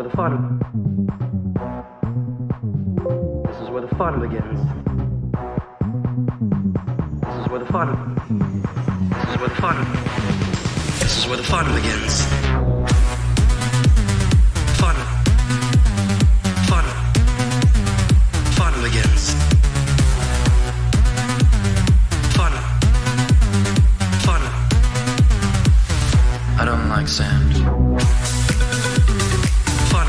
where the fun. This is where the fun begins. This is where the fun. This is where the fun. This is where the fun begins. Fun. Fun. Fun begins. Fun. Fun. I don't like sand. Fun.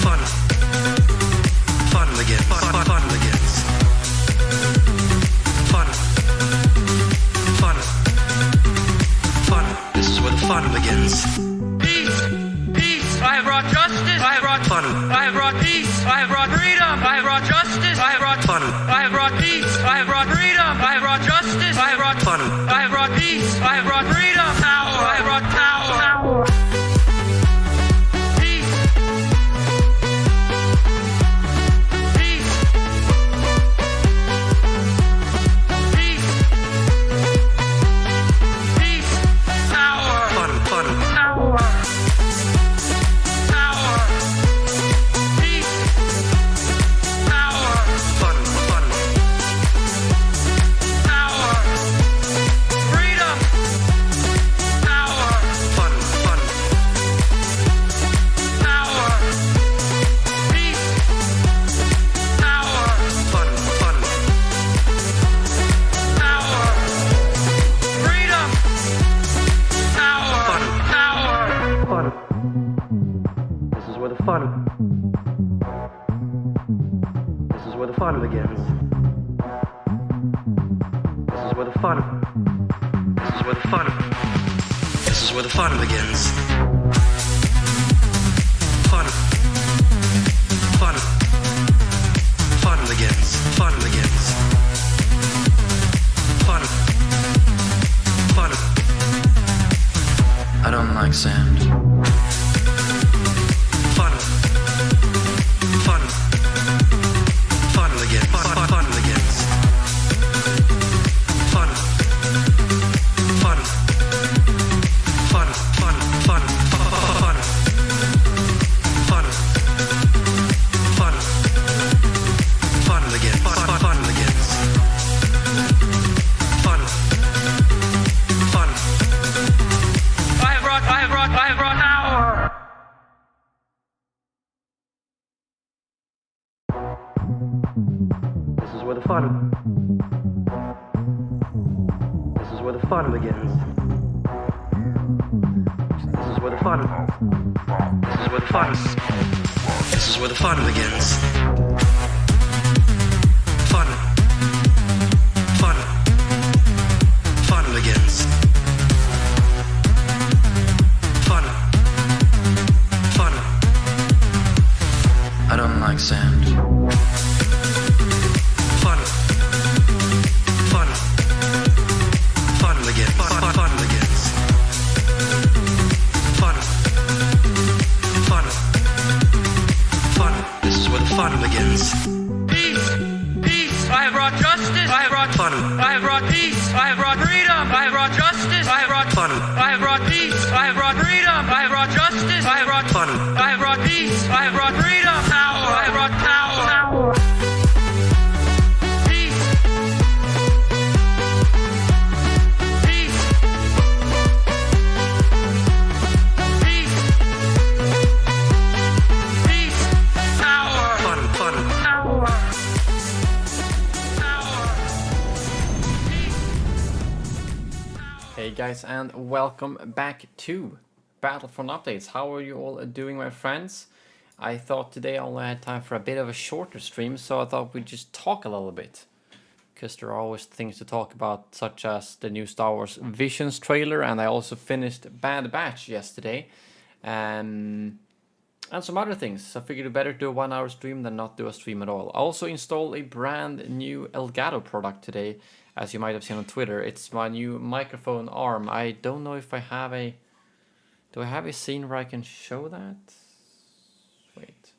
Fun. Fun begins. Fun begins. Fun. Fun. Fun. This is where the fun begins. Peace, peace, I have brought justice, I have brought Fun. I have brought peace, I have brought freedom, I have brought justice, I have brought Fun. I have brought peace, I have brought freedom, I have brought justice, I have brought Fun. I have brought peace, I have brought freedom, power, I have brought power. Peace. Peace. Peace. Peace. Power. Fun. Fun. Power. Power. Peace. Power. Fun. Fun. Power. Freedom. Power. Fun. Fun. Power. Peace. Power. Fun. Fun. Power. Freedom. Power. Fun. Power. Fun. This is where the fun. This is where the fun begins. This is where the fun. This is where the fun. This is where the fun begins. Fun. Fun. Fun begins. Fun begins. Fun. Fun. I don't like sand. Fun. Fun. Fun begins. Fun begins. Fun. Fun. Fun. Fun. Fun. Fun. Fun. Fun. Fun begins. Fun begins. Fun. Fun. I have brought power. This is where the fun. This is where the fun begins. This is where the fun. This is where the fun. This is where the fun begins. Fun. Fun. Fun begins. Fun. Fun. I don't like sand. Fun. Fun. Fun begins. Fun begins. Fun. Fun. Fun. This is where the fun begins. Peace, peace, I have brought justice, I have brought Fun. I have brought peace, I have brought freedom, I have brought justice, I have brought Fun. I have brought peace, I have brought freedom, I have brought justice, I have brought Fun. I have brought peace, I have brought freedom, power, I have brought power. Peace. Peace. Peace. Peace. Power. Fun. Fun. Power. Power. Hey guys, and welcome back to Battlefront Updates. How are you all doing, my friends? I thought today I only had time for a bit of a shorter stream, so I thought we'd just talk a little bit. Because there are always things to talk about, such as the new Star Wars Visions trailer, and I also finished Bad Batch yesterday. And some other things. So I figured it better do a 1 hour stream than not do a stream at all. I also installed a brand new Elgato product today, as you might have seen on Twitter. It's my new microphone arm. I don't know if I have a... Do I have a scene where I can show that? Wait.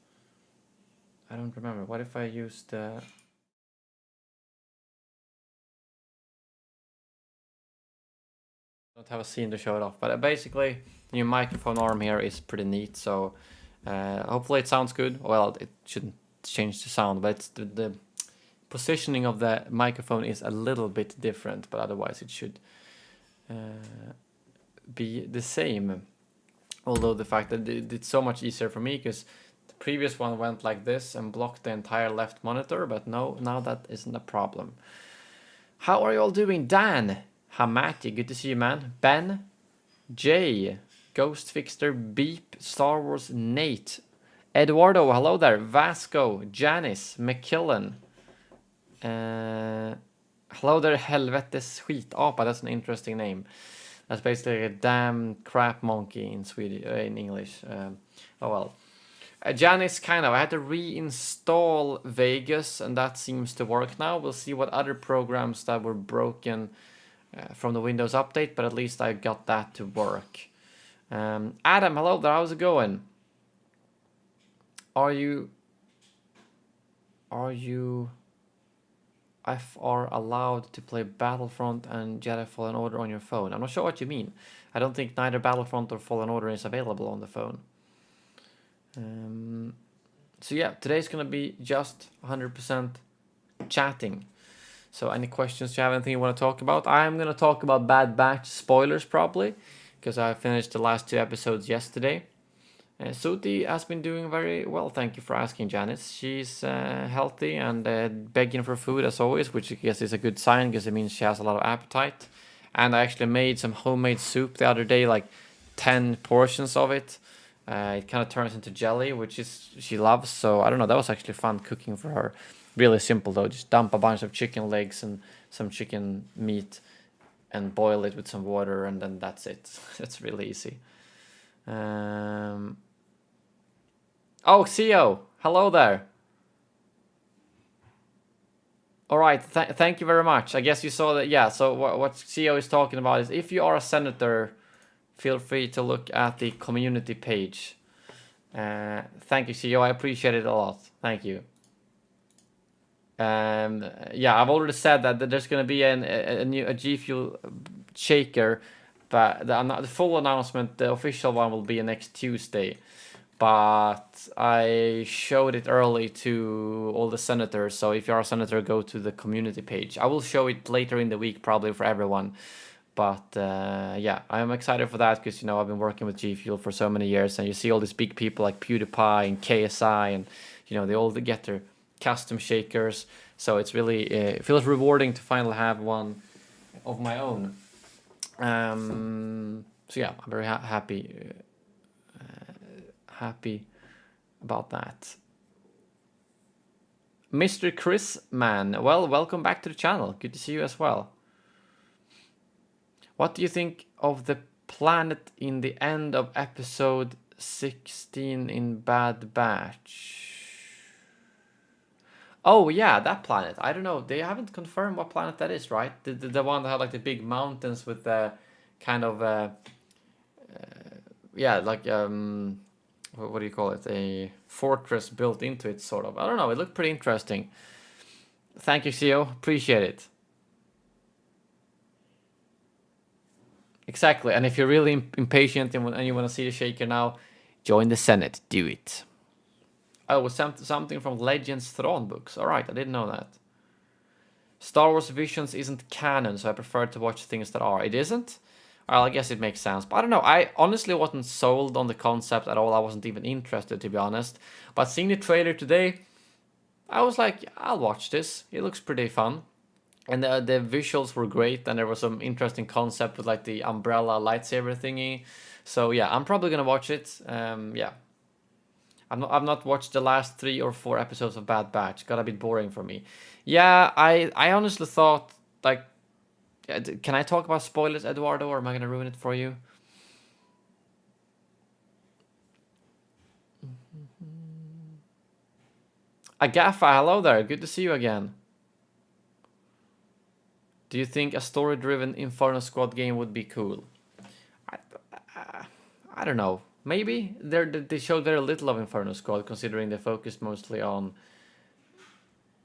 I don't remember. What if I used... don't have a scene to show it off, but basically new microphone arm here is pretty neat. So hopefully it sounds good. Well, it shouldn't change the sound, but it's the positioning of the microphone is a little bit different, but otherwise it should be the same. Although the fact that it's so much easier for me, because the previous one went like this and blocked the entire left monitor, but no, now that isn't a problem. How are you all doing? Dan, Hamati, good to see you, man. Ben, Jay, Ghost Fixter, Beep, Star Wars, Nate, Eduardo, hello there, Vasco, Janice, McKillen. Hello there, Helvetes Skitapa, that's an interesting name. That's basically a damn crap monkey in Swedish, in English. Oh well. Janice, kind of. I had to reinstall Vegas, and that seems to work now. We'll see what other programs that were broken from the Windows update, but at least I got that to work. Adam, hello there. How's it going? Are you allowed to play Battlefront and Jedi Fallen Order on your phone? I'm not sure what you mean. I don't think neither Battlefront or Fallen Order is available on the phone. So yeah, today's gonna be just 100% chatting. So any questions you have, anything you want to talk about? I'm gonna talk about Bad Batch spoilers probably, because I finished the last 2 episodes yesterday. Suti has been doing very well, thank you for asking, Janice. She's healthy and begging for food as always, which I guess is a good sign because it means she has a lot of appetite. And I actually made some homemade soup the other day, like 10 portions of it. It kind of turns into jelly, which is she loves. So I don't know, that was actually fun cooking for her. Really simple though, just dump a bunch of chicken legs and some chicken meat and boil it with some water, and then that's it. It's really easy. Oh, CEO, hello there. All right, thank you very much. I guess you saw that. Yeah, so what CEO is talking about is if you are a senator, feel free to look at the community page. Thank you, CEO. I appreciate it a lot. Thank you. Yeah, I've already said that there's going to be a new G Fuel shaker, but the full announcement, the official one, will be next Tuesday. But I showed it early to all the senators, so if you are a senator, go to the community page. I will show it later in the week, probably for everyone. But yeah, I'm excited for that because, you know, I've been working with G Fuel for so many years, and you see all these big people like PewDiePie and KSI, and, you know, they all get their custom shakers. So it's really, it feels rewarding to finally have one of my own. So yeah, I'm very happy about that. Mr. Chris Man, well, welcome back to the channel. Good to see you as well. What do you think of the planet in the end of episode 16 in Bad Batch? Oh yeah, that planet. I don't know. They haven't confirmed what planet that is, right? The one that had like the big mountains with the kind of yeah, like what do you call it? A fortress built into it, sort of. I don't know. It looked pretty interesting. Thank you, CEO. Appreciate it. Exactly. And if you're really impatient and you want to see the shaker now, join the Senate. Do it. Oh, something from Legends Thrawn books. All right, I didn't know that. Star Wars Visions isn't canon, so I prefer to watch things that are. It isn't? Well, I guess it makes sense. But I don't know. I honestly wasn't sold on the concept at all. I wasn't even interested, to be honest. But seeing the trailer today, I was like, I'll watch this. It looks pretty fun. And the visuals were great. And there was some interesting concept with like the umbrella lightsaber thingy. So yeah, I'm probably going to watch it. Yeah. I've not watched the last 3 or 4 episodes of Bad Batch. Got a bit boring for me. Yeah, I honestly thought, like, can I talk about spoilers, Eduardo, or am I going to ruin it for you? Agafa, hello there. Good to see you again. Do you think a story-driven Inferno Squad game would be cool? I don't know. Maybe. They showed very little of Inferno Squad, considering they focused mostly on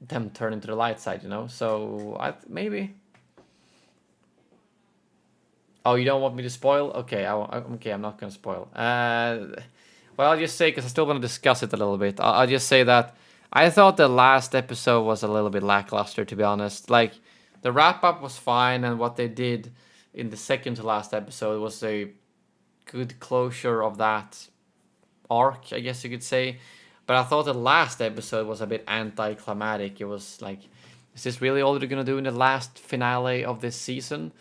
them turning to the light side, you know? So, maybe. Oh, you don't want me to spoil? Okay, okay, I'm not gonna spoil. Well, I'll just say, because I still want to discuss it a little bit. I'll just say that I thought the last episode was a little bit lackluster, to be honest. Like, the wrap up was fine, and what they did in the second to last episode was a good closure of that arc, I guess you could say. But I thought the last episode was a bit anticlimactic. It was like, is this really all they're gonna do in the last finale of this season?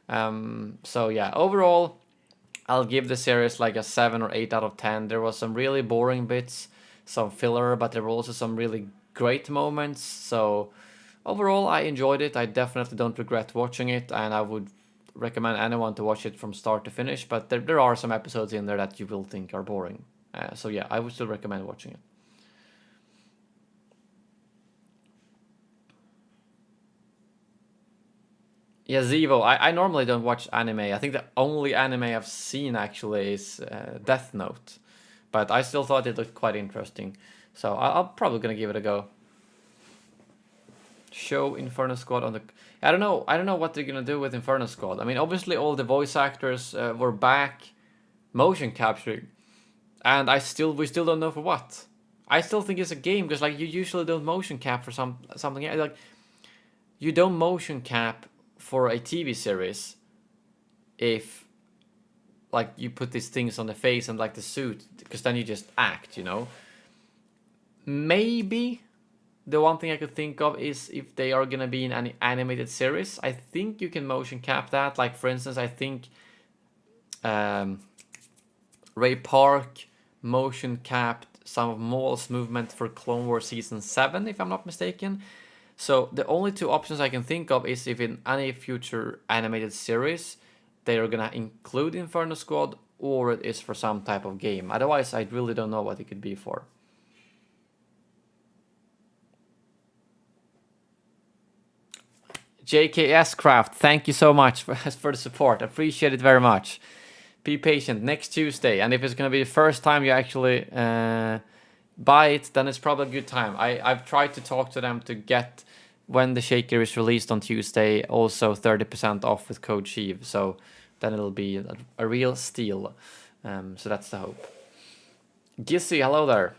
So yeah, overall, I'll give the series like a 7 or 8 out of 10. There was some really boring bits, some filler, but there were also some really great moments. So overall, I enjoyed it. I definitely don't regret watching it, and I would recommend anyone to watch it from start to finish. But there are some episodes in there that you will think are boring. So yeah, I would still recommend watching it. Yeah, Zevo. I normally don't watch anime. I think the only anime I've seen actually is Death Note, but I still thought it looked quite interesting. So I'm probably gonna give it a go. Show Inferno Squad on the. I don't know. I don't know what they're gonna do with Inferno Squad. I mean, obviously all the voice actors were back, motion capturing, and we still don't know for what. I still think it's a game because like you usually don't motion cap for something like you don't motion cap for a TV series if like you put these things on the face and like the suit, because then you just act, you know. Maybe the one thing I could think of is if they are gonna be in any animated series, I think you can motion cap that. Like for instance, I think Ray Park motion capped some of Maul's movement for Clone Wars Season 7, if I'm not mistaken. So the only two options I can think of is if in any future animated series they are gonna include Inferno Squad, or it is for some type of game. Otherwise, I really don't know what it could be for. JKS Craft, thank you so much for the support. Appreciate it very much. Be patient. Next Tuesday, and if it's gonna be the first time you actually buy it, then it's probably a good time. I've tried to talk to them to get, when the shaker is released on Tuesday, also 30% off with code Sheev. So then it'll be a real steal. So that's the hope. Gissy, hello there.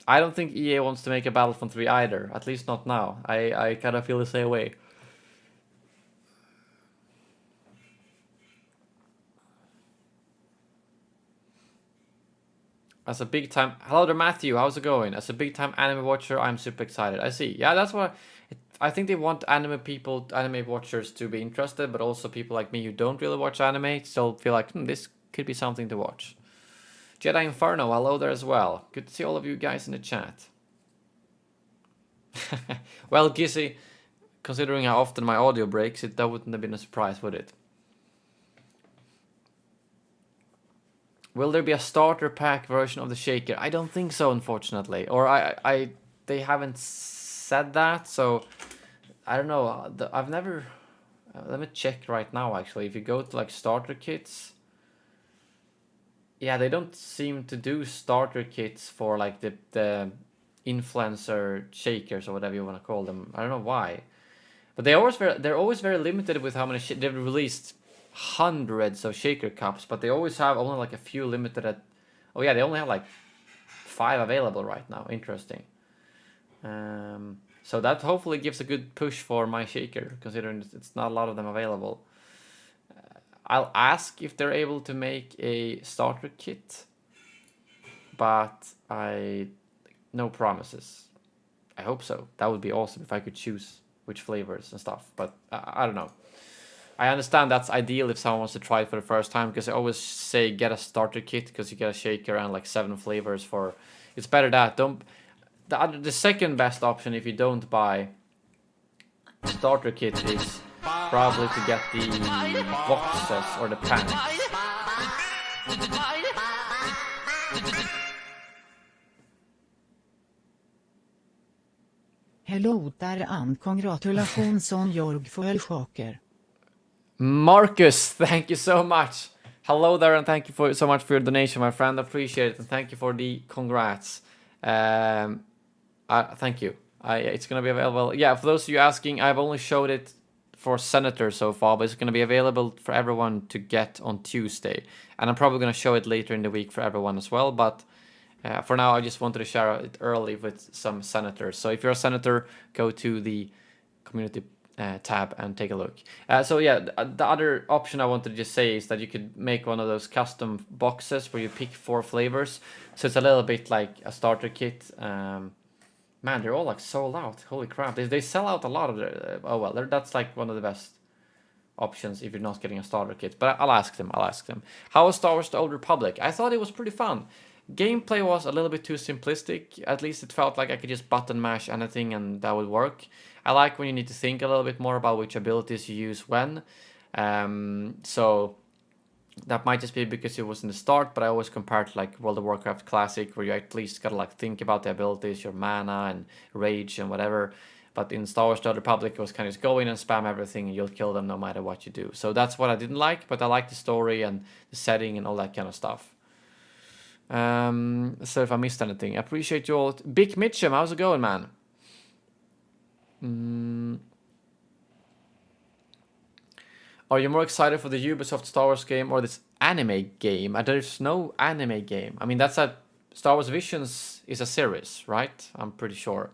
I don't think EA wants to make a Battlefront 3 either. At least not now. I kind of feel the same way. As a big time, hello there, Matthew. How's it going? As a big time anime watcher, I'm super excited. I see. Yeah, that's what I think they want anime watchers to be interested, but also people like me who don't really watch anime still feel like this could be something to watch. Jedi Inferno, hello there as well. Good to see all of you guys in the chat. Well, Gizzy, considering how often my audio breaks, that wouldn't have been a surprise, would it? Will there be a starter pack version of the shaker? I don't think so, unfortunately. Or they haven't said that, so I don't know. I've never. Let me check right now. Actually, if you go to like starter kits, yeah, they don't seem to do starter kits for like the influencer shakers or whatever you want to call them. I don't know why, but they're always very limited with how many they've released. Hundreds of shaker cups, but they always have only like a few limited. Oh yeah, they only have like 5 available right now. Interesting. So that hopefully gives a good push for my shaker, considering it's not a lot of them available. I'll ask if they're able to make a starter kit, but no promises. I hope so. That would be awesome if I could choose which flavors and stuff, but I don't know. I understand that's ideal if someone wants to try it for the first time, because I always say get a starter kit because you get a shaker and like 7 flavors for. It's better that the second best option if you don't buy starter kit is probably to get the boxes or the packs. Hello där and congratulations on your fullshaker. Marcus, thank you so much. Hello there, and thank you so much for your donation, my friend. Appreciate it, and thank you for the congrats. Thank you. It's gonna be available. Yeah, for those of you asking, I've only showed it for Senator so far, but it's going to be available for everyone to get on Tuesday. And I'm probably going to show it later in the week for everyone as well. But for now, I just wanted to share it early with some Senators. So if you're a Senator, go to the community tab and take a look. So yeah, the other option I wanted to just say is that you could make one of those custom boxes where you pick 4 flavors. So it's a little bit like a starter kit. Man, they're all like sold out. Holy crap! They sell out a lot of their. Oh well, that's like one of the best options if you're not getting a starter kit. But I'll ask them. How was Star Wars: The Old Republic? I thought it was pretty fun. Gameplay was a little bit too simplistic. At least it felt like I could just button mash anything and that would work. I like when you need to think a little bit more about which abilities you use when. So that might just be because it was in the start, but I always compare it to like World of Warcraft Classic, where you at least gotta like think about the abilities, your mana and rage and whatever. But in Star Wars: The Old Republic, it was kind of just go in and spam everything and you'll kill them no matter what you do. So that's what I didn't like, but I like the story and the setting and all that kind of stuff. So if I missed anything, I appreciate you all. Big Mitchum, how's it going, man? Are you more excited for the Ubisoft Star Wars game or this anime game? There's no anime game. I mean, that's a Star Wars Visions is a series, right? I'm pretty sure.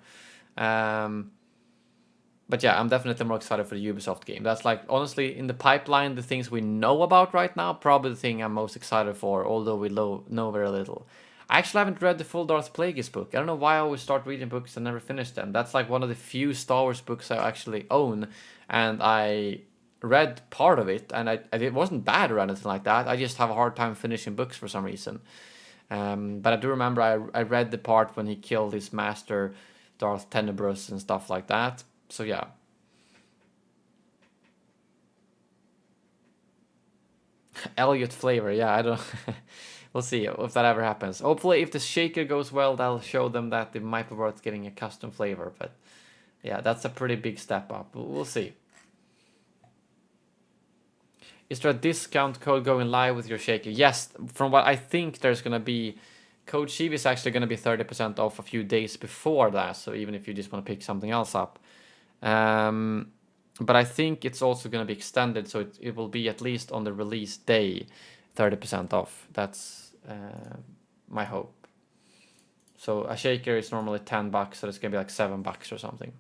But yeah, I'm definitely more excited for the Ubisoft game. That's like, honestly, in the pipeline, the things we know about right now, probably the thing I'm most excited for, although we know very little. I actually haven't read the full Darth Plagueis book. I don't know why I always start reading books and never finish them. That's like one of the few Star Wars books I actually own, and I read part of it, and it wasn't bad or anything like that. I just have a hard time finishing books for some reason. But I do remember I read the part when he killed his master, Darth Tenebrous, and stuff like that. So yeah. Elliot flavor, yeah, I don't. We'll see if that ever happens. Hopefully, if the shaker goes well, that'll show them that it might be worth getting a custom flavor. But yeah, that's a pretty big step up. We'll see. Is there a discount code going live with your shaker? Yes, from what I think, there's gonna be. Code Shiv is actually gonna be 30% off a few days before that. So even if you just want to pick something else up. But I think it's also going to be extended, so it will be at least on the release day 30% off. That's my hope. So a shaker is normally $10, so it's going to be like $7 or something.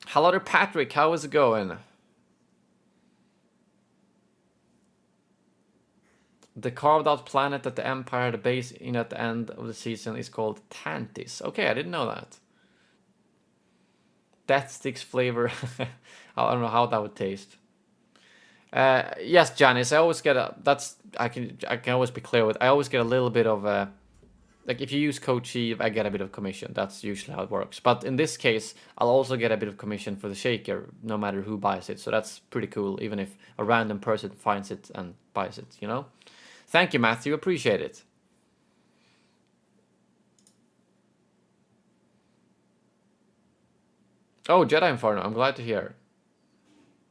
Hello there, Patrick. How is it going? The carved out planet that the Empire had a base in at the end of the season is called Tantis. Okay, I didn't know that. Death sticks flavor. I don't know how that would taste. Yes, Janice, I always get a. I can always be clear with. I always get a little bit of like if you use code Chief, I get a bit of commission. That's usually how it works. But in this case, I'll also get a bit of commission for the shaker, no matter who buys it. So that's pretty cool, even if a random person finds it and buys it. You know. Thank you, Matthew. Appreciate it. Oh, Jedi Inferno. I'm glad to hear.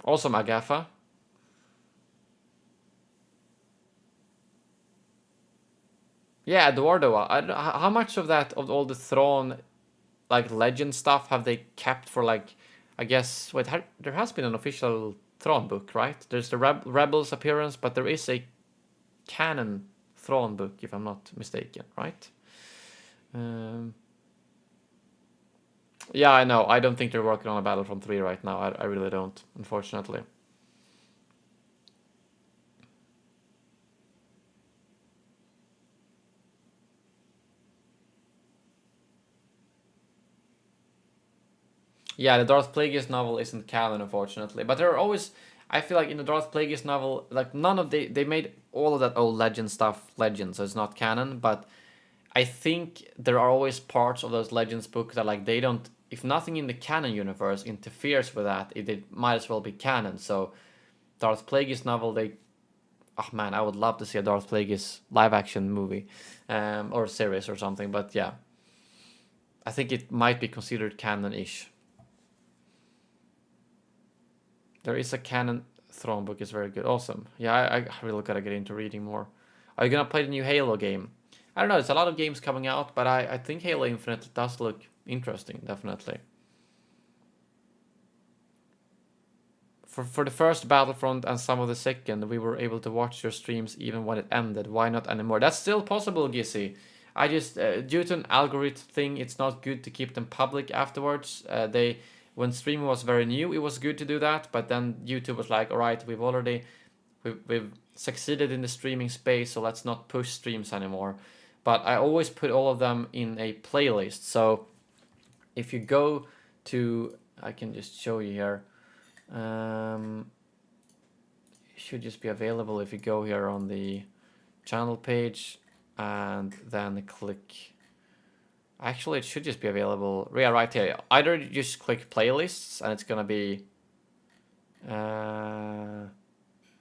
Awesome, Agafa. Yeah, Eduardo. How much of that, of all the Thrawn, like, legend stuff have they kept for, like, I guess, wait, there has been an official Thrawn book, right? There's the Rebels appearance, but there is a canon Thrawn book, if I'm not mistaken, right? Yeah, I know. I don't think they're working on a Battlefront 3 right now. I really don't, unfortunately. Yeah, the Darth Plagueis novel isn't canon, unfortunately. But there are always... I feel like in the Darth Plagueis novel, like, none of they made all of that old legend stuff legend, so it's not canon. But I think there are always parts of those Legends books that, like, they don't... If nothing in the canon universe interferes with that, it might as well be canon. So, Darth Plagueis novel, they... Oh man, I would love to see a Darth Plagueis live-action movie. Or series or something, but yeah. I think it might be considered canon-ish. There is a canon Thrawn book, is very good. Awesome. Yeah, I really gotta get into reading more. Are you gonna play the new Halo game? I don't know, there's a lot of games coming out, but I think Halo Infinite does look interesting, definitely. for the first Battlefront and some of the second, we were able to watch your streams even when it ended. Why not anymore? That's still possible, Gizzy. I just due to an algorithm thing, it's not good to keep them public afterwards. When streaming was very new, it was good to do that, but then YouTube was like, all right, we've succeeded in the streaming space, so let's not push streams anymore. But I always put all of them in a playlist. So if you go to, I can just show you here. It should just be available if you go here on the channel page and then click. Actually, it should just be available. Yeah, right here. Either you just click playlists and it's gonna be. Well,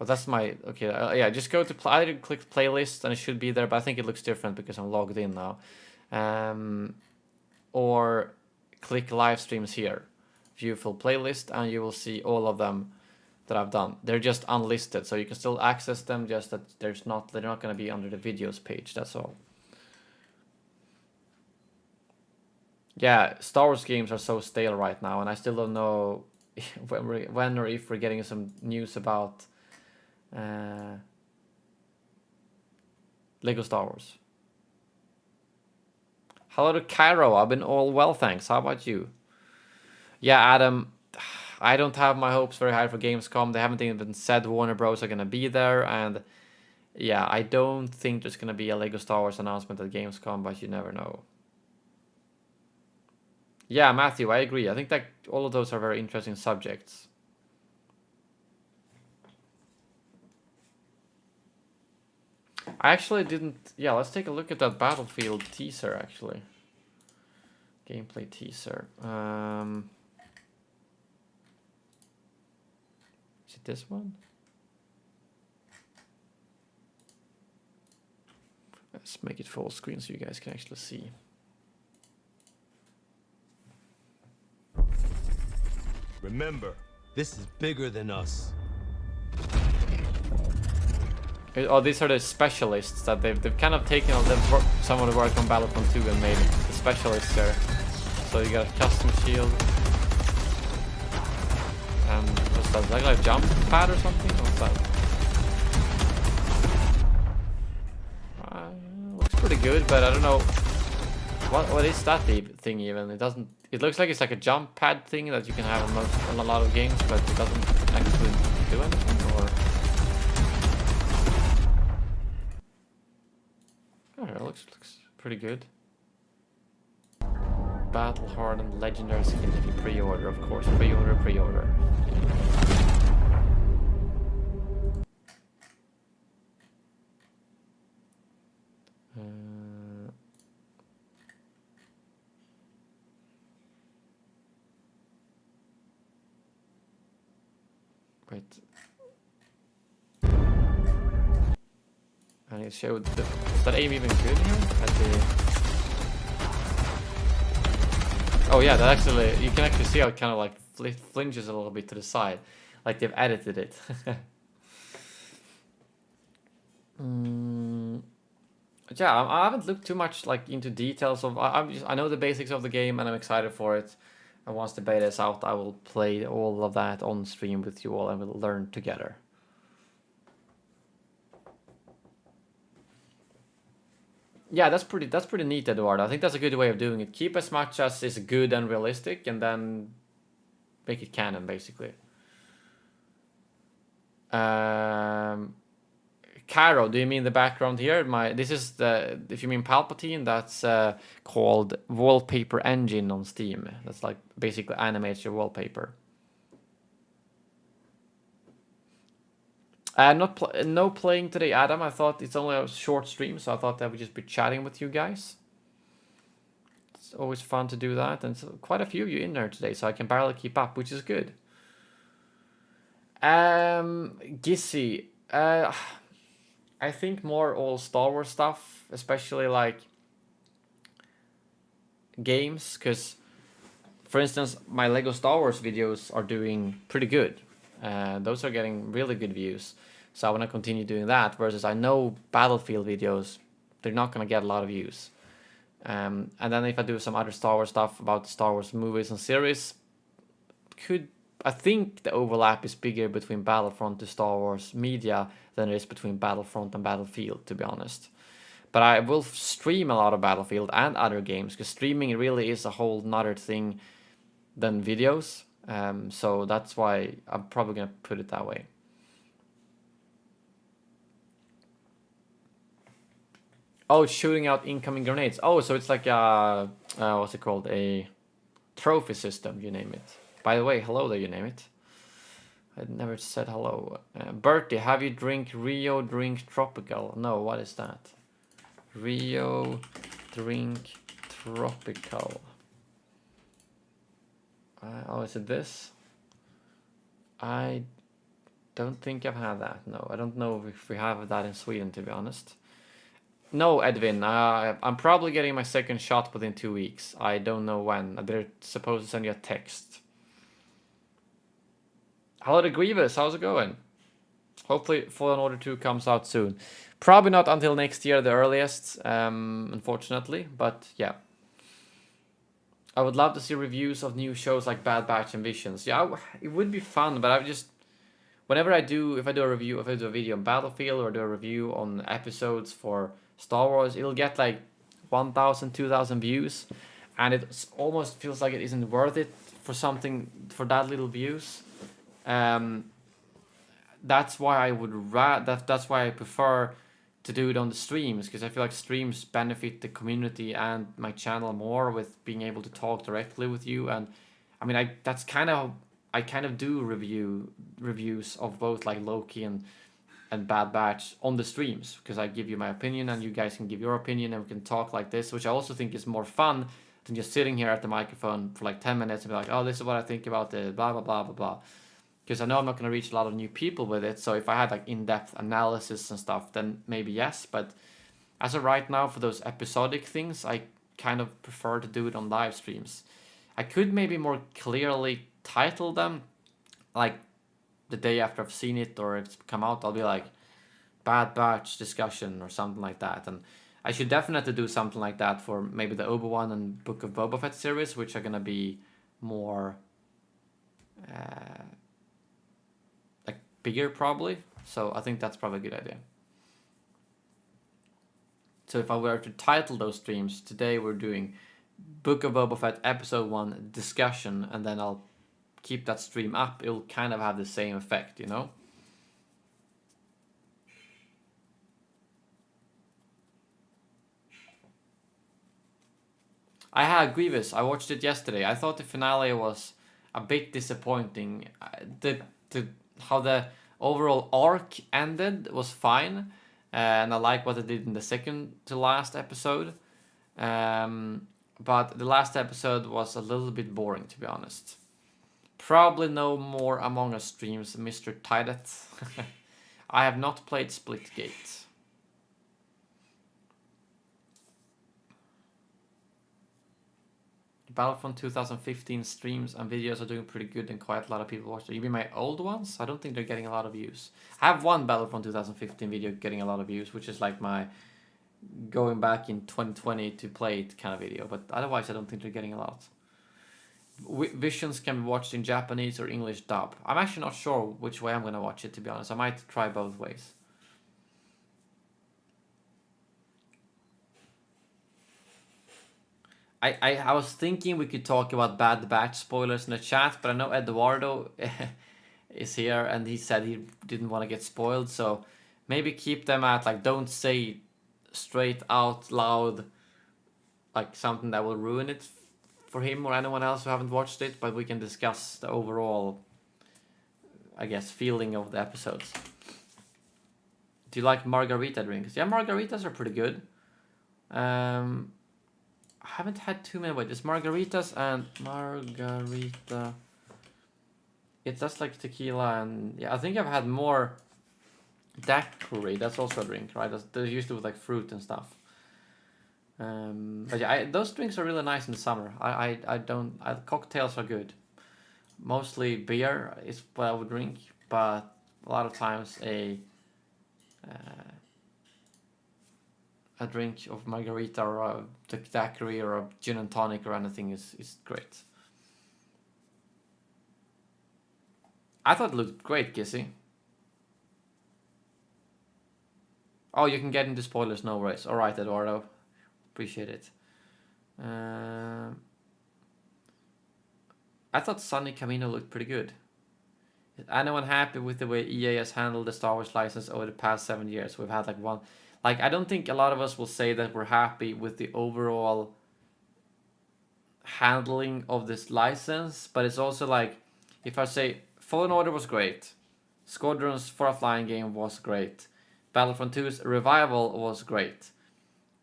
that's my okay. Yeah, just go to either click playlists and it should be there. But I think it looks different because I'm logged in now. Or click live streams here, view full playlist, and you will see all of them that I've done. They're just unlisted, so you can still access them. Just that they're not going to be under the videos page. That's all. Yeah, Star Wars games are so stale right now, and I still don't know when or if we're getting some news about Lego Star Wars. Hello to Cairo. I've been all well, thanks. How about you? Yeah, Adam, I don't have my hopes very high for Gamescom. They haven't even said Warner Bros. Are going to be there, and yeah, I don't think there's going to be a Lego Star Wars announcement at Gamescom, but you never know. Yeah, Matthew, I agree. I think that all of those are very interesting subjects. I actually didn't... Yeah, let's take a look at that Battlefield teaser, actually. Gameplay teaser. Is it this one? Let's make it full screen so you guys can actually see. Remember, this is bigger than us. Oh, these are the specialists that they've kind of taken all some of the work on Battlefront 2 and made the specialists there. So you got a custom shield. And what's that? Is that like a jump pad or something? What's that? Looks pretty good, but I don't know what is that thing even. It doesn't. It looks like it's like a jump pad thing that you can have on a lot of games, but it doesn't actually do anything. Or it looks pretty good. Battle hardened legendary skin if you pre-order, of course. Pre-order. Wait. And it showed is that aim even good here? Oh yeah, that actually, you can actually see how it kind of like flinches a little bit to the side, like they've edited it. Yeah, I haven't looked too much like into details of. I know the basics of the game and I'm excited for it. And once the beta is out, I will play all of that on stream with you all and we'll learn together. Yeah, that's pretty neat, Eduardo. I think that's a good way of doing it. Keep as much as is good and realistic, and then make it canon, basically. Caro, do you mean the background here? This is the, if you mean Palpatine, that's called Wallpaper Engine on Steam. That's like basically animates your wallpaper. No playing today, Adam. I thought it's only a short stream, so I thought I would just be chatting with you guys. It's always fun to do that, and so quite a few of you in there today, so I can barely keep up, which is good. Gissy, I think more all Star Wars stuff, especially like games, because for instance, my Lego Star Wars videos are doing pretty good. Those are getting really good views, so I want to continue doing that, versus I know Battlefield videos, they're not going to get a lot of views. And then if I do some other Star Wars stuff about Star Wars movies and series, could I think the overlap is bigger between Battlefront to Star Wars media than it is between Battlefront and Battlefield, to be honest. But I will stream a lot of Battlefield and other games, because streaming really is a whole nother thing than videos. So that's why I'm probably gonna put it that way. Oh, shooting out incoming grenades. Oh, so it's like a what's it called? A trophy system, you name it. By the way, hello there, you name it. I never said hello. Bertie, have you drink Rio Drink Tropical? No, what is that? Rio Drink Tropical. Oh, is it this? I don't think I've had that. No, I don't know if we have that in Sweden, to be honest. No, Edwin, I'm probably getting my second shot within 2 weeks. I don't know when. They're supposed to send you a text. Hello to Grievous, how's it going? Hopefully Fallen Order 2 comes out soon. Probably not until next year, the earliest, unfortunately, but yeah. I would love to see reviews of new shows like Bad Batch and Visions. Yeah, it would be fun, but I just... Whenever I do, if I do a video on Battlefield or do a review on episodes for Star Wars, it'll get like 1,000, 2,000 views, and it almost feels like it isn't worth it for that little views. That's why that's why I prefer to do it on the streams, because I feel like streams benefit the community and my channel more with being able to talk directly with you. And I mean, I kind of do reviews of both like Loki and Bad Batch on the streams, because I give you my opinion and you guys can give your opinion and we can talk like this, which I also think is more fun than just sitting here at the microphone for like 10 minutes and be like, oh, this is what I think about the blah blah blah blah blah. Because I know I'm not going to reach a lot of new people with it. So if I had like in-depth analysis and stuff, then maybe yes. But as of right now, for those episodic things, I kind of prefer to do it on live streams. I could maybe more clearly title them, like the day after I've seen it or it's come out, I'll be like Bad Batch discussion or something like that. And I should definitely do something like that for maybe the Obi-Wan and Book of Boba Fett series, which are going to be more... bigger probably, so I think that's probably a good idea. So if I were to title those streams, today we're doing Book of Boba Fett episode 1 discussion, and then I'll keep that stream up. It'll kind of have the same effect, you know? I had Grievous, I watched it yesterday. I thought the finale was a bit disappointing. How the overall arc ended was fine, and I like what they did in the second to last episode. But the last episode was a little bit boring, to be honest. Probably no more Among Us streams, Mr. Tidet. I have not played Splitgate. Battlefront 2015 streams and videos are doing pretty good and quite a lot of people watch them. You mean my old ones? I don't think they're getting a lot of views. I have one Battlefront 2015 video getting a lot of views, which is like my going back in 2020 to play it kind of video. But otherwise, I don't think they're getting a lot. Visions can be watched in Japanese or English dub. I'm actually not sure which way I'm going to watch it, to be honest. I might try both ways. I was thinking we could talk about Bad Batch spoilers in the chat, but I know Eduardo is here and he said he didn't want to get spoiled, so maybe keep them at like don't say straight out loud like something that will ruin it for him or anyone else who haven't watched it, but we can discuss the overall, I guess, feeling of the episodes. Do you like margarita drinks? Yeah, margaritas are pretty good. I haven't had too many. Wait, it's margaritas and margarita. It's just like tequila and yeah. I think I've had more daiquiri. That's also a drink, right? They're usually with like fruit and stuff. But yeah, those drinks are really nice in the summer. Cocktails are good. Mostly beer is what I would drink, but a lot of times a drink of margarita or a daiquiri or a gin and tonic or anything is great. I thought it looked great, Kissy. Oh, you can get into spoilers, no worries. Alright, Eduardo. Appreciate it. I thought Sunny Camino looked pretty good. Is anyone happy with the way EA has handled the Star Wars license over the past 7 years? We've had like one... Like, I don't think a lot of us will say that we're happy with the overall handling of this license, but it's also like, if I say Fallen Order was great, Squadrons for a Flying Game was great, Battlefront 2's Revival was great,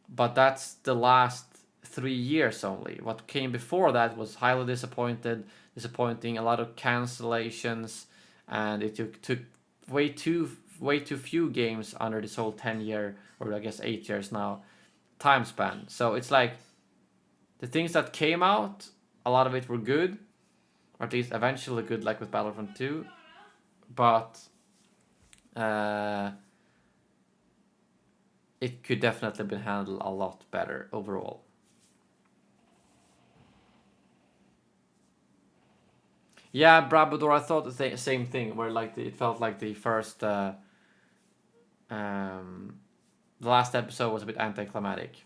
but that's the last 3 years only. What came before that was highly disappointing, a lot of cancellations, and it took way too few games under this whole 10-year, or I guess 8 years now, time span. So it's like, the things that came out, a lot of it were good, or at least eventually good, like with Battlefront 2, but it could definitely been handled a lot better overall. Yeah, Brabador, I thought the same thing, where like it felt like the first, the last episode was a bit anticlimactic.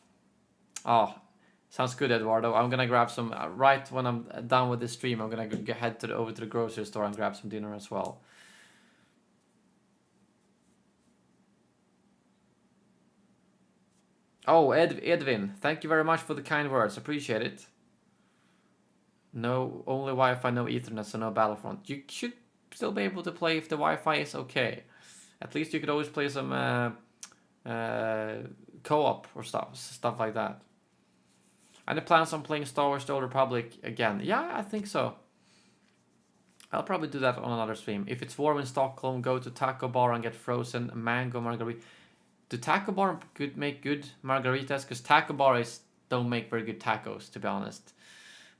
Oh, sounds good, Eduardo. I'm gonna grab some, right when I'm done with this stream, I'm gonna head over to the grocery store and grab some dinner as well. Oh, Edwin, thank you very much for the kind words. Appreciate it. No, only Wi-Fi, no Ethernet, so no Battlefront. You should still be able to play if the Wi-Fi is okay. At least you could always play some co-op or stuff like that. And the plans on playing Star Wars: The Old Republic again? Yeah, I think so. I'll probably do that on another stream. If it's warm in Stockholm, go to Taco Bar and get frozen mango margarita. Do Taco Bar make good margaritas? Because Taco Bar don't make very good tacos, to be honest.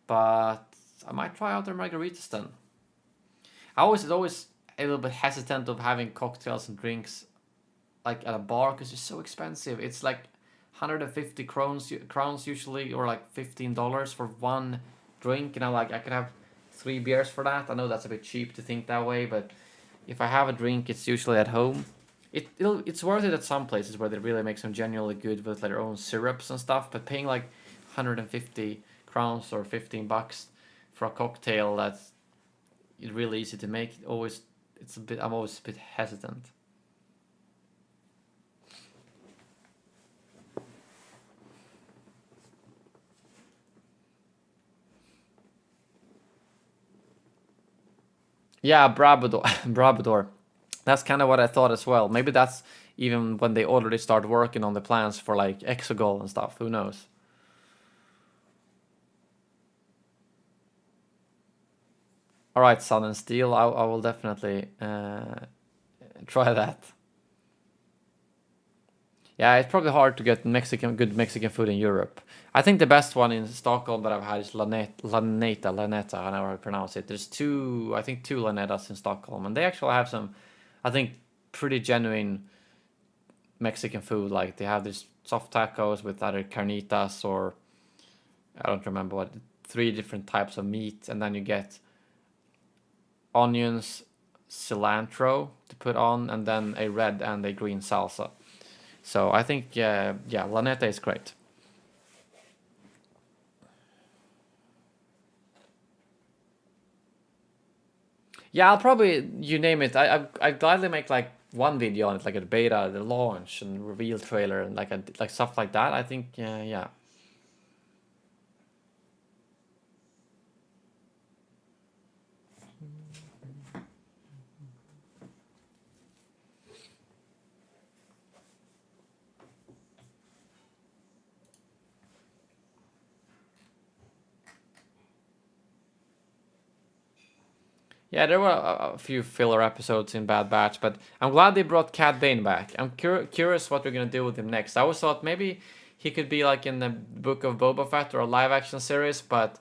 But I might try out their margaritas then. I was always a little bit hesitant of having cocktails and drinks like at a bar because it's so expensive. It's like 150 crowns usually, or like $15 for one drink. And I could have 3 beers for that. I know that's a bit cheap to think that way, but if I have a drink, it's usually at home. It's worth it at some places where they really make some genuinely good with their own syrups and stuff. But paying like 150 crowns or $15 for a cocktail that's really easy to make, I'm always a bit hesitant. Yeah, Brabador. That's kind of what I thought as well. Maybe that's even when they already start working on the plans for like Exegol and stuff. Who knows? All right, Sun and Steel. I will definitely try that. Yeah, it's probably hard to get good Mexican food in Europe. I think the best one in Stockholm that I've had is Laneta, I never how to pronounce it. There's two Lanetas in Stockholm, and they actually have some, I think, pretty genuine Mexican food. Like they have these soft tacos with either carnitas or, I don't remember what, 3 different types of meat, and then you get onions, cilantro to put on, and then a red and a green salsa. So I think, yeah, Laneta is great. Yeah, I'll probably, you name it. I'd gladly make like one video on it, like a beta, the launch and reveal trailer, and like stuff like that. I think, yeah. Yeah, there were a few filler episodes in Bad Batch, but I'm glad they brought Cad Bane back. I'm curious what they're gonna do with him next. I always thought maybe he could be like in the Book of Boba Fett or a live action series, but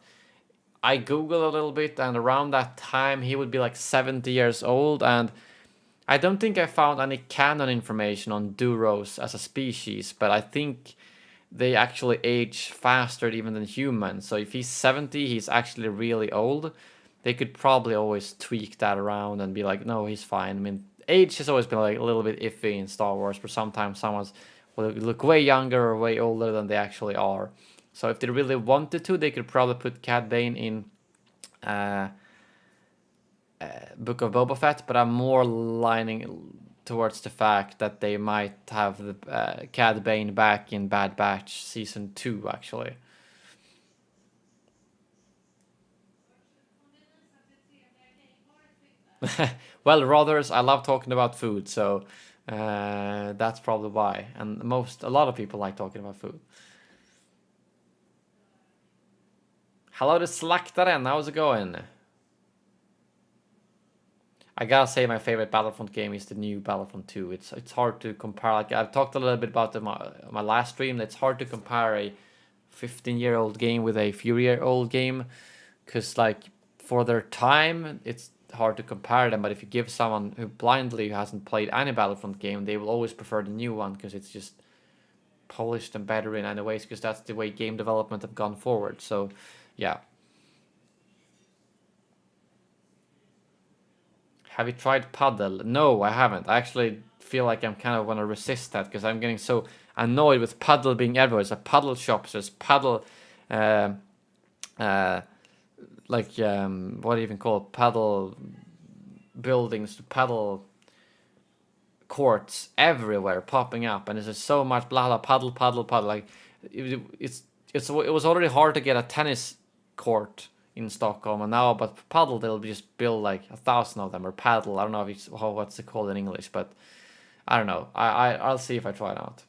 I googled a little bit, and around that time he would be like 70 years old, and I don't think I found any canon information on Duros as a species, but I think they actually age faster even than humans. So if he's 70, he's actually really old. they could probably always tweak that around and be like, no, he's fine. I mean, age has always been like a little bit iffy in Star Wars, but sometimes someone's will look way younger or way older than they actually are. So if they really wanted to, they could probably put Cad Bane in Book of Boba Fett, but I'm more lining towards the fact that they might have the Cad Bane back in Bad Batch Season 2, actually. Well, Rothers, I love talking about food, so that's probably why. And a lot of people like talking about food. Hello to Slaktaren, how's it going? I gotta say my favorite Battlefront game is the new Battlefront 2. It's hard to compare. Like I've talked a little bit about my last stream. It's hard to compare a 15-year-old game with a few-year-old game, because like for their time, it's hard to compare them. But if you give someone who blindly hasn't played any Battlefront game, they will always prefer the new one because it's just polished and better in any ways, because that's the way game development have gone forward. So, yeah. Have you tried paddle? No, I haven't. I actually feel like I'm kind of want to resist that because I'm getting so annoyed with paddle being everywhere. There's a paddle shops, there's paddle, what do you even call it? Paddle buildings, paddle courts everywhere popping up, and there's just so much blah blah paddle. Like it was already hard to get a tennis court in Stockholm, and now but paddle they'll just build like 1,000 of them, or paddle. I don't know if it's what's it called in English, but I don't know. I'll see if I try it out.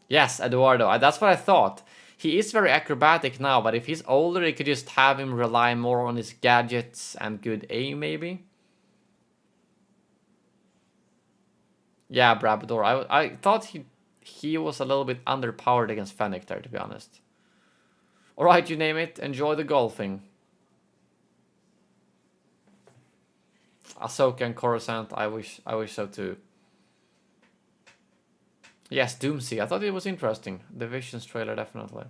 Yes, Eduardo. That's what I thought. He is very acrobatic now, but if he's older, they could just have him rely more on his gadgets and good aim, maybe. Yeah, Brabador. I thought he was a little bit underpowered against Fennec there, to be honest. Alright, you name it. Enjoy the golfing. Ahsoka and Coruscant. I wish so too. Yes, Doomsday. I thought it was interesting. The Visions trailer, definitely.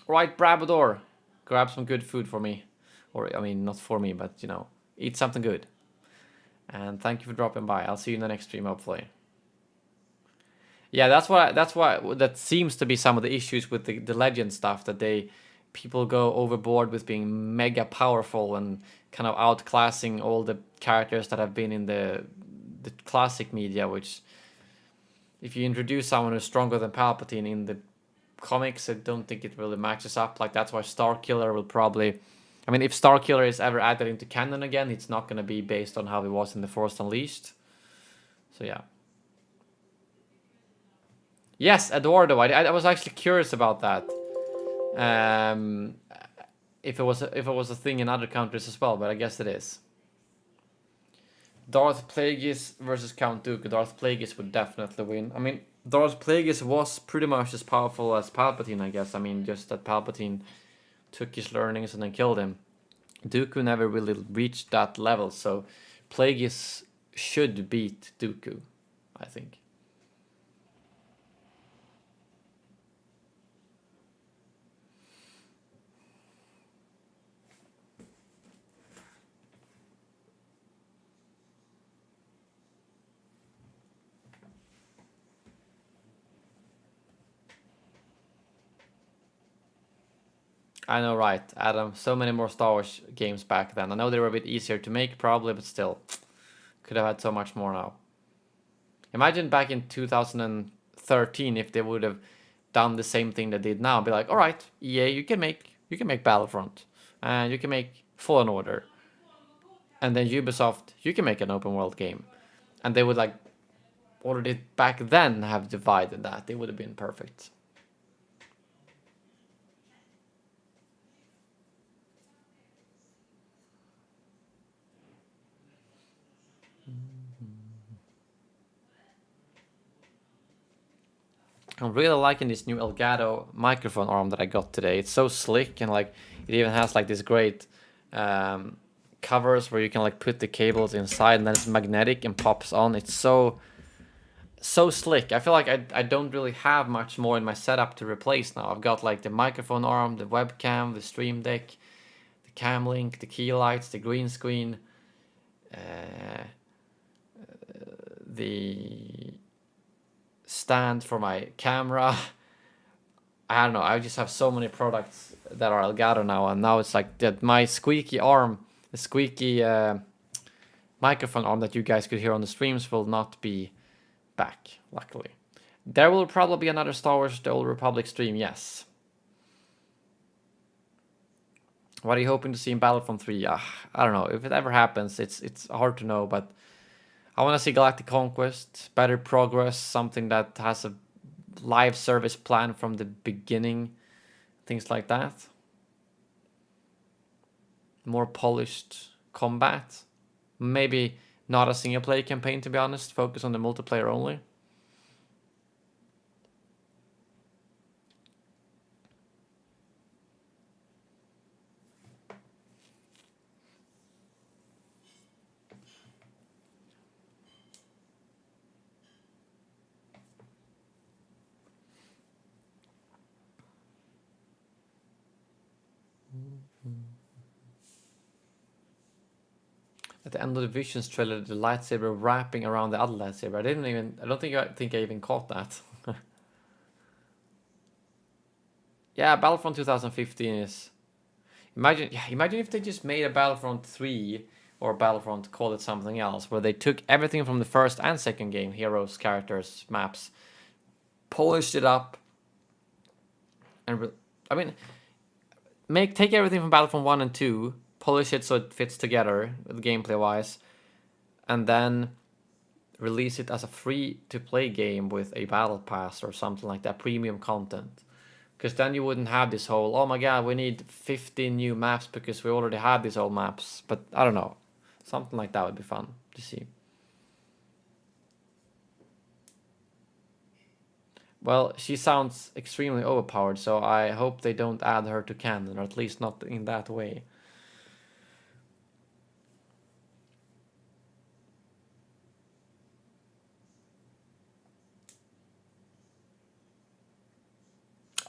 Right, Brabador, grab some good food for me. Or, I mean, not for me, but, you know, eat something good. And thank you for dropping by. I'll see you in the next stream, hopefully. Yeah, that's why that seems to be some of the issues with the Legend stuff, that people go overboard with being mega powerful and kind of outclassing all the characters that have been in the classic media, which if you introduce someone who's stronger than Palpatine in the comics, I don't think it really matches up. Like that's why Starkiller will probably, I mean, if Starkiller is ever added into canon again, it's not going to be based on how he was in The Force Unleashed. So yeah. Yes, Eduardo. I was actually curious about that. If it was a thing in other countries as well, but I guess it is. Darth Plagueis versus Count Dooku. Darth Plagueis would definitely win. I mean, Darth Plagueis was pretty much as powerful as Palpatine, I guess. I mean, just that Palpatine took his learnings and then killed him. Dooku never really reached that level, so Plagueis should beat Dooku, I think. I know, right, Adam. So many more Star Wars games back then. I know they were a bit easier to make, probably, but still. Could have had so much more now. Imagine back in 2013 if they would have done the same thing they did now. Be like, all right, EA, you can make Battlefront. And you can make Fallen Order. And then Ubisoft, you can make an open world game. And they would like already back then have divided that. It would have been perfect. I'm really liking this new Elgato microphone arm that I got today. It's so slick, and like it even has like this great covers where you can like put the cables inside, and then it's magnetic and pops on. It's so slick. I feel like I don't really have much more in my setup to replace now. I've got like the microphone arm, the webcam, the stream deck, the cam link, the key lights, the green screen, the stand for my camera. I don't know, I just have so many products that are Elgato now, and now it's like that my squeaky arm, the squeaky microphone arm that you guys could hear on the streams will not be back, luckily. There will probably be another Star Wars The Old Republic stream, yes. What are you hoping to see in Battlefront 3? I don't know, if it ever happens, it's hard to know, but I want to see Galactic Conquest, better progress, something that has a live service plan from the beginning, things like that. More polished combat. Maybe not a single player campaign, to be honest, focus on the multiplayer only. At the end of the Visions trailer, the lightsaber wrapping around the other lightsaber. I don't think I even caught that. Yeah, Battlefront 2015 is... Imagine if they just made a Battlefront 3 or Battlefront, call it something else, where they took everything from the first and second game, heroes, characters, maps, polished it up, and take everything from Battlefront 1 and 2, polish it so it fits together gameplay wise, and then release it as a free-to-play game with a battle pass or something like that, premium content. Because then you wouldn't have this whole, oh my god, we need 15 new maps because we already have these old maps. But I don't know, something like that would be fun to see. Well, she sounds extremely overpowered, so I hope they don't add her to canon, or at least not in that way.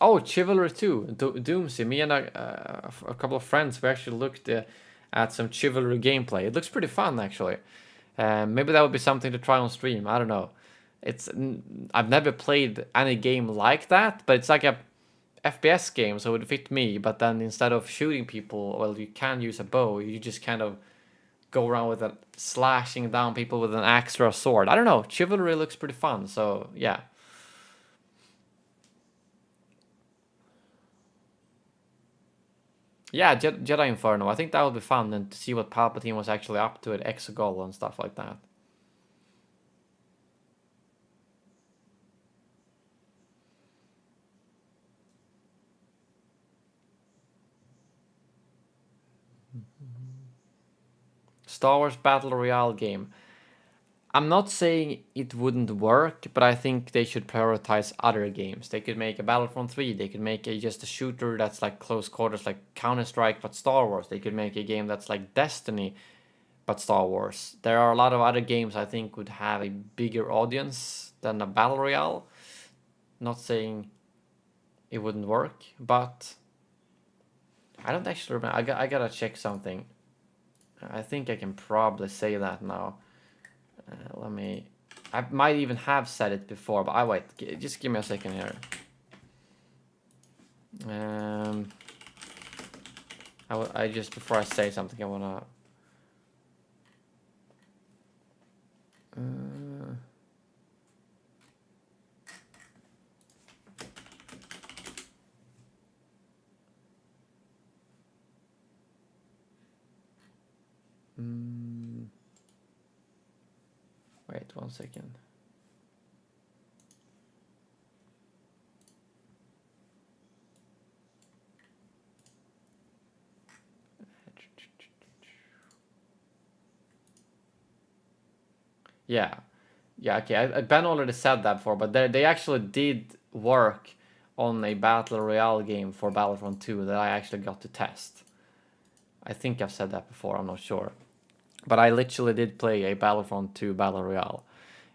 Oh, Chivalry 2, Doomsday. Me and a couple of friends, we actually looked at some Chivalry gameplay. It looks pretty fun, actually. Maybe that would be something to try on stream. I don't know. I've never played any game like that, but it's like a FPS game, so it would fit me. But then instead of shooting people, well, you can use a bow. You just kind of go around with it, slashing down people with an axe or a sword. I don't know. Chivalry looks pretty fun, so yeah. Yeah, Jedi Inferno. I think that would be fun, and to see what Palpatine was actually up to at Exegol and stuff like that. Star Wars Battle Royale game. I'm not saying it wouldn't work, but I think they should prioritize other games. They could make a Battlefront 3. They could make just a shooter that's like close quarters, like Counter-Strike, but Star Wars. They could make a game that's like Destiny, but Star Wars. There are a lot of other games I think would have a bigger audience than a Battle Royale. Not saying it wouldn't work, but I don't actually remember. I gotta check something. I think I can probably say that now. I might even have said it before, but wait. Just give me a second here. I just, before I say something, I wanna. Wait 1 second. Yeah. Yeah, okay. Ben already said that before, but they actually did work on a Battle Royale game for Battlefront 2 that I actually got to test. I think I've said that before, I'm not sure. But I literally did play a Battlefront 2 Battle Royale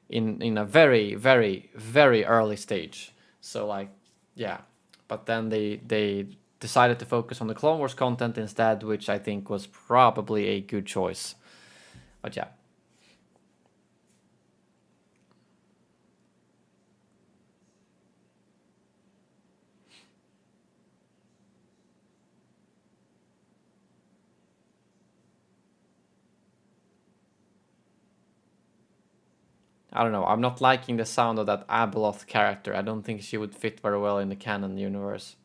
in a very, very, very early stage. So like, yeah. But then they decided to focus on the Clone Wars content instead, which I think was probably a good choice. But yeah. I don't know. I'm not liking the sound of that Abeloth character. I don't think she would fit very well in the canon universe.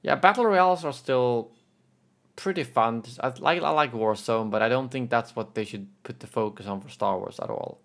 Yeah, battle royales are still pretty fun. I like Warzone, but I don't think that's what they should put the focus on for Star Wars at all.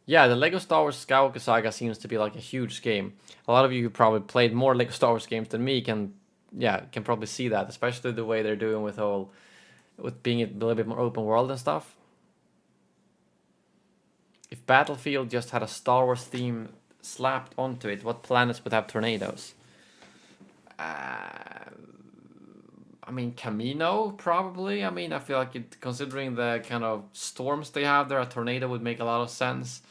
Yeah, the Lego Star Wars Skywalker Saga seems to be like a huge game. A lot of you who probably played more Lego Star Wars games than me can probably see that, especially the way they're doing with being a little bit more open world and stuff. If Battlefield just had a Star Wars theme slapped onto it, what planets would have tornadoes? I mean, Camino, probably. I mean, I feel like considering the kind of storms they have there, a tornado would make a lot of sense.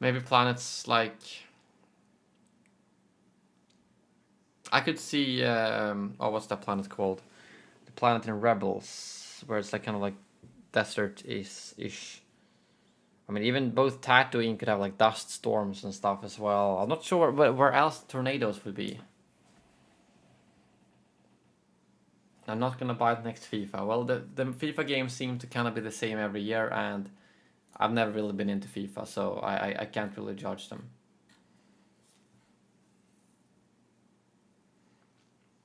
Maybe planets like... I could see... what's that planet called? The planet in Rebels, where it's like kind of like desert-ish. I mean, even both Tatooine could have like dust storms and stuff as well. I'm not sure where else tornadoes would be. I'm not gonna buy the next FIFA. Well, the FIFA games seem to kind of be the same every year, and I've never really been into FIFA, so I can't really judge them.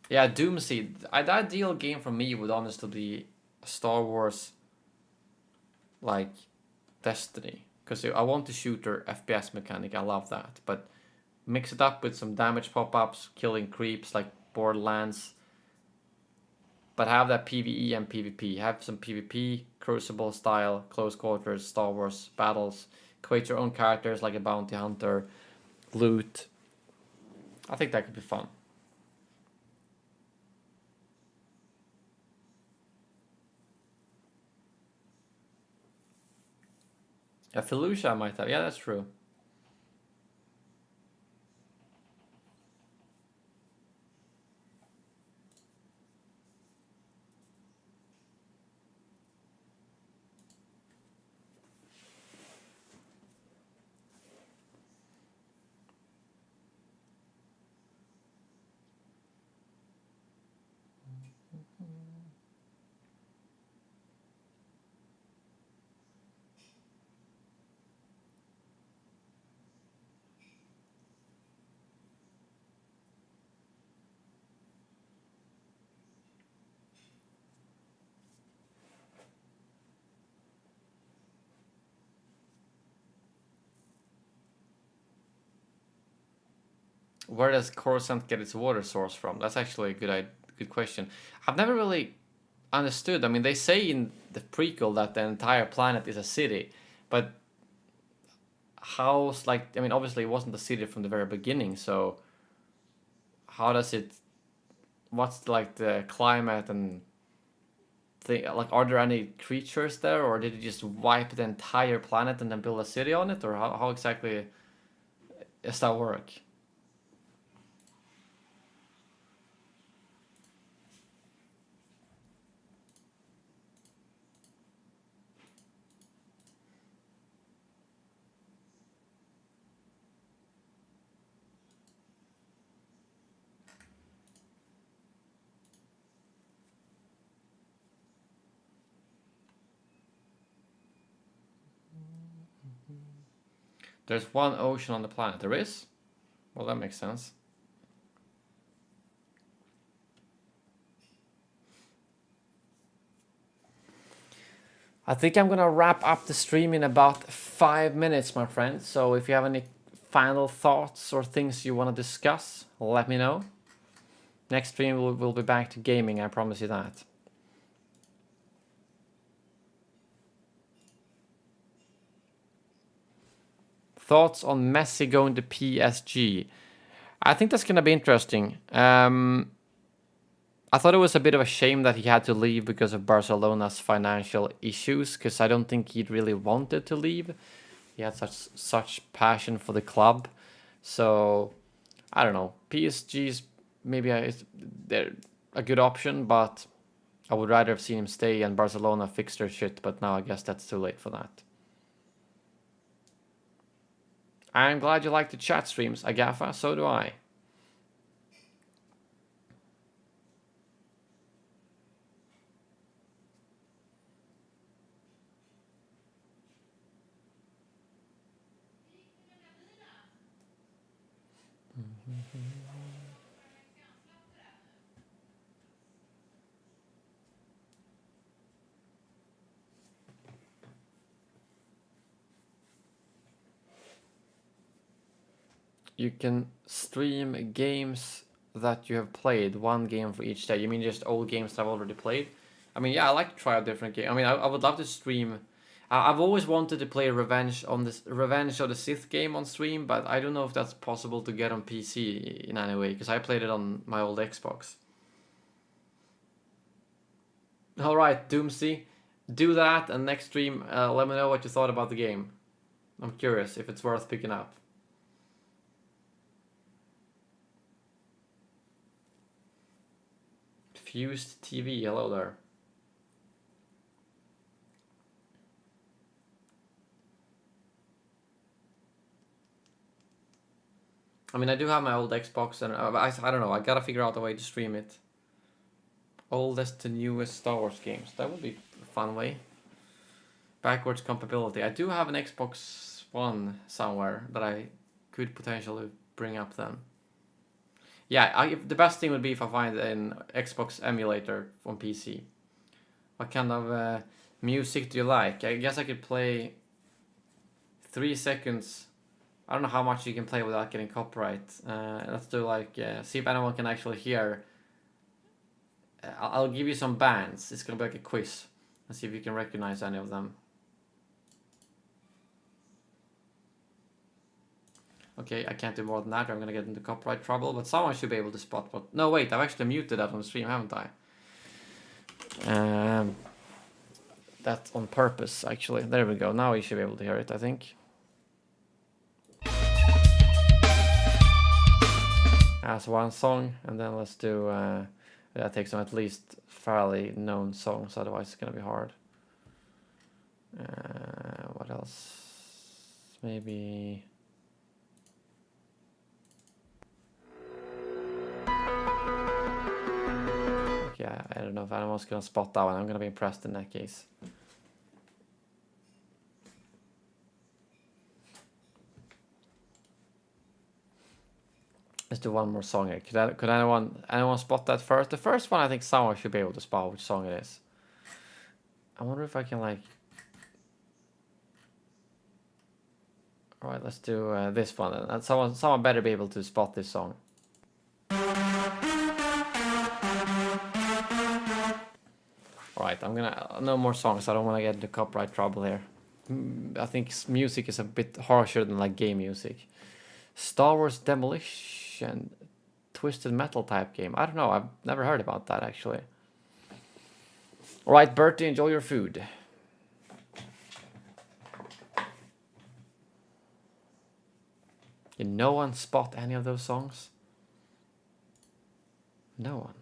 Yeah, Doomseed. The ideal game for me would honestly be Star Wars, like Destiny, because I want the shooter FPS mechanic. I love that, but mix it up with some damage pop-ups, killing creeps like Borderlands. But have that PvE and PvP. Have some PvP, Crucible style, close quarters, Star Wars battles. Create your own characters like a bounty hunter, loot. I think that could be fun. Yeah, Felucia I might have. Yeah, that's true. Where does Coruscant get its water source from? That's actually a good question. I've never really understood. I mean, they say in the prequel that the entire planet is a city, but how's like? I mean, obviously it wasn't a city from the very beginning. So how does it? What's like the climate and thing? Like, are there any creatures there, or did it just wipe the entire planet and then build a city on it, or how exactly does that work? There's one ocean on the planet. There is? Well, that makes sense. I think I'm gonna wrap up the stream in about 5 minutes, my friends. So if you have any final thoughts or things you want to discuss, let me know. Next stream we'll be back to gaming, I promise you that. Thoughts on Messi going to PSG? I think that's gonna be interesting. I thought it was a bit of a shame that he had to leave because of Barcelona's financial issues, because I don't think he really wanted to leave. He had such passion for the club. So, I don't know. PSG's maybe they're a good option, but I would rather have seen him stay and Barcelona fix their shit, but now I guess that's too late for that. I'm glad you like the chat streams, Agafa, so do I. You can stream games that you have played, one game for each day. You mean just old games that I've already played? I mean, yeah, I like to try out different games. I mean, I would love to stream. I've always wanted to play Revenge of the Sith game on stream, but I don't know if that's possible to get on PC in any way, because I played it on my old Xbox. Alright, Doomsday, do that, and next stream, let me know what you thought about the game. I'm curious if it's worth picking up. Fused TV, hello there. I mean, I do have my old Xbox, and I don't know, I gotta figure out a way to stream it. Oldest to newest Star Wars games, that would be a fun way. Backwards compatibility. I do have an Xbox One somewhere that I could potentially bring up then. Yeah, the best thing would be if I find an Xbox emulator on PC. What kind of music do you like? I guess I could play 3 seconds. I don't know how much you can play without getting copyright. Let's do like, see if anyone can actually hear. I'll give you some bands. It's gonna be like a quiz. Let's see if you can recognize any of them. Okay, I can't do more than that, or I'm gonna get into copyright trouble, but someone should be able to spot what... No, wait, I've actually muted that on the stream, haven't I? That's on purpose, actually. There we go, now you should be able to hear it, I think. That's one song, and then let's do... that takes some at least fairly known songs, otherwise it's gonna be hard. What else? Maybe... Yeah, I don't know if anyone's gonna spot that one. I'm gonna be impressed in that case. Let's do one more song here. Could anyone spot that first? The first one, I think someone should be able to spot which song it is. I wonder if I can like... Alright, let's do this one. And someone better be able to spot this song. Alright, I'm gonna... No more songs, I don't want to get into copyright trouble here. I think music is a bit harsher than like game music. Star Wars Demolition, Twisted Metal type game. I don't know, I've never heard about that actually. Alright, Bertie, enjoy your food. Did no one spot any of those songs? No one.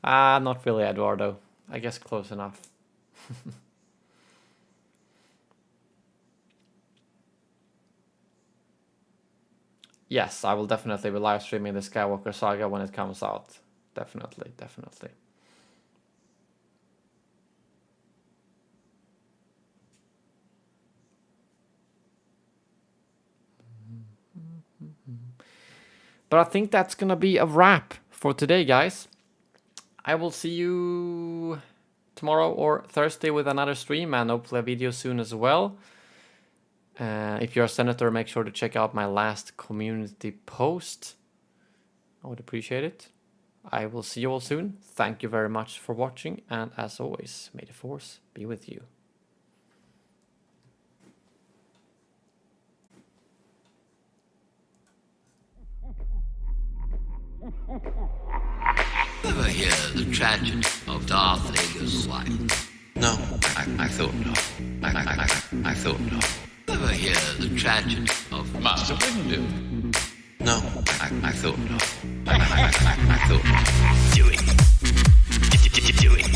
Not really, Eduardo. I guess close enough. yes, I will definitely be live streaming the Skywalker Saga when it comes out. Definitely. But I think that's gonna be a wrap for today, guys. I will see you tomorrow or Thursday with another stream and hopefully a video soon as well. If you're a senator, make sure to check out my last community post. I would appreciate it. I will see you all soon. Thank you very much for watching, and as always, may the force be with you. Ever hear the tragedy of Darth Vader's life? No, I thought not. I thought not. Ever hear the tragedy of Master Windu? No, I thought not. I thought not. Do it. Do it.